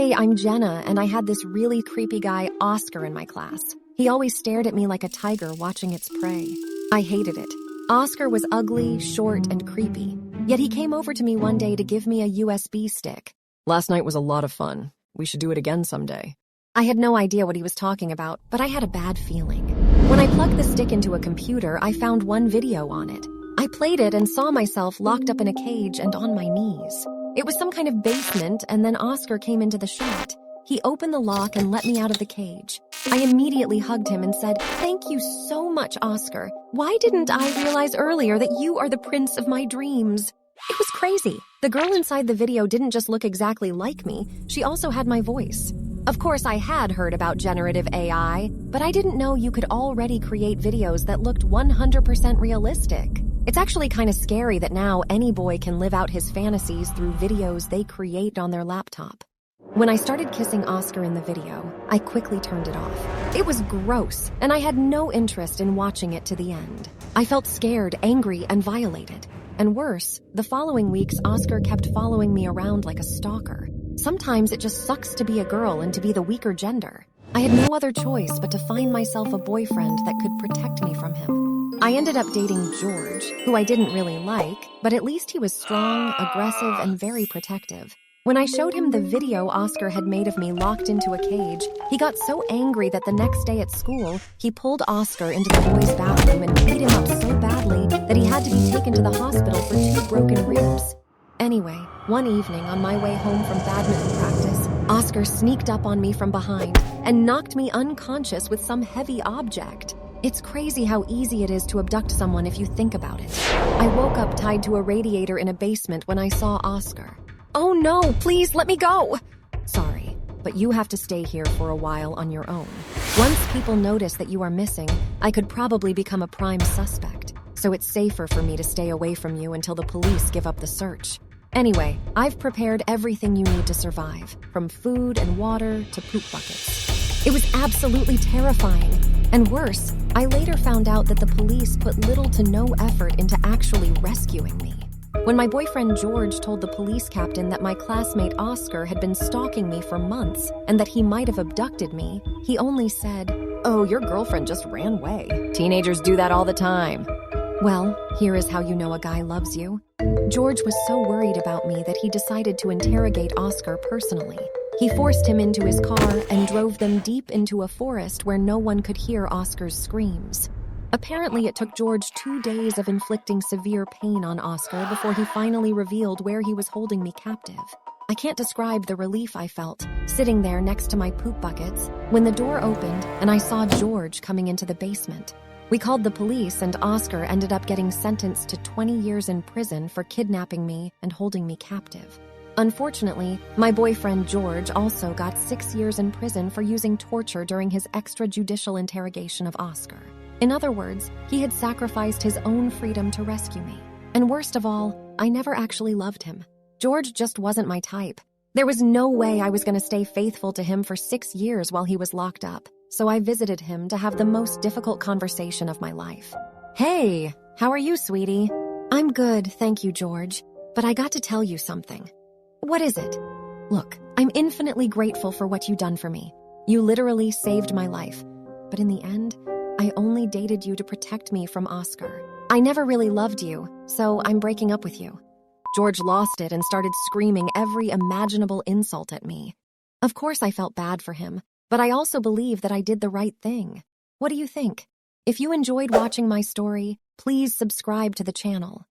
Hey, I'm Jenna, and I had this really creepy guy, Oscar, in my class. He always stared at me like a tiger watching its prey. I hated it. Oscar was ugly, short, and creepy. Yet he came over to me one day to give me a USB stick. Last night was a lot of fun. We should do it again someday. I had no idea what he was talking about, but I had a bad feeling. When I plugged the stick into a computer, I found one video on it. I played it and saw myself locked up in a cage and on my knees. It was some kind of basement, and then Oscar came into the shot. He opened the lock and let me out of the cage. I immediately hugged him and said, "Thank you so much, Oscar. Why didn't I realize earlier that you are the prince of my dreams?" It was crazy. The girl inside the video didn't just look exactly like me, she also had my voice. Of course, I had heard about generative AI, but I didn't know you could already create videos that looked 100% realistic. It's actually kind of scary that now any boy can live out his fantasies through videos they create on their laptop. When I started kissing Oscar in the video, I quickly turned it off. It was gross, and I had no interest in watching it to the end. I felt scared, angry, and violated. And worse, the following weeks, Oscar kept following me around like a stalker. Sometimes it just sucks to be a girl and to be the weaker gender. I had no other choice but to find myself a boyfriend that could protect me from him. I ended up dating George, who I didn't really like, but at least he was strong, aggressive, and very protective. When I showed him the video Oscar had made of me locked into a cage, he got so angry that the next day at school, he pulled Oscar into the boys' bathroom and beat him up so badly that he had to be taken to the hospital for 2 broken ribs. Anyway, one evening on my way home from badminton practice, Oscar sneaked up on me from behind and knocked me unconscious with some heavy object. It's crazy how easy it is to abduct someone if you think about it. I woke up tied to a radiator in a basement when I saw Oscar. "Oh no, please let me go!" "Sorry, but you have to stay here for a while on your own. Once people notice that you are missing, I could probably become a prime suspect, so it's safer for me to stay away from you until the police give up the search. Anyway, I've prepared everything you need to survive, from food and water to poop buckets." It was absolutely terrifying. And worse, I later found out that the police put little to no effort into actually rescuing me. When my boyfriend George told the police captain that my classmate Oscar had been stalking me for months and that he might have abducted me, he only said, "Oh, your girlfriend just ran away. Teenagers do that all the time." Well, here is how you know a guy loves you. George was so worried about me that he decided to interrogate Oscar personally. He forced him into his car and drove them deep into a forest where no one could hear Oscar's screams. Apparently, it took George 2 days of inflicting severe pain on Oscar before he finally revealed where he was holding me captive. I can't describe the relief I felt, sitting there next to my poop buckets, when the door opened and I saw George coming into the basement. We called the police, and Oscar ended up getting sentenced to 20 years in prison for kidnapping me and holding me captive. Unfortunately, my boyfriend George also got 6 years in prison for using torture during his extrajudicial interrogation of Oscar. In other words, he had sacrificed his own freedom to rescue me. And worst of all, I never actually loved him. George just wasn't my type. There was no way I was going to stay faithful to him for 6 years while he was locked up, so I visited him to have the most difficult conversation of my life. "Hey, how are you, sweetie?" "I'm good, thank you, George, but I got to tell you something." "What is it?" "Look, I'm infinitely grateful for what you done for me. You literally saved my life. But in the end, I only dated you to protect me from Oscar. I never really loved you, so I'm breaking up with you." George lost it and started screaming every imaginable insult at me. Of course I felt bad for him, but I also believe that I did the right thing. What do you think? If you enjoyed watching my story, please subscribe to the channel.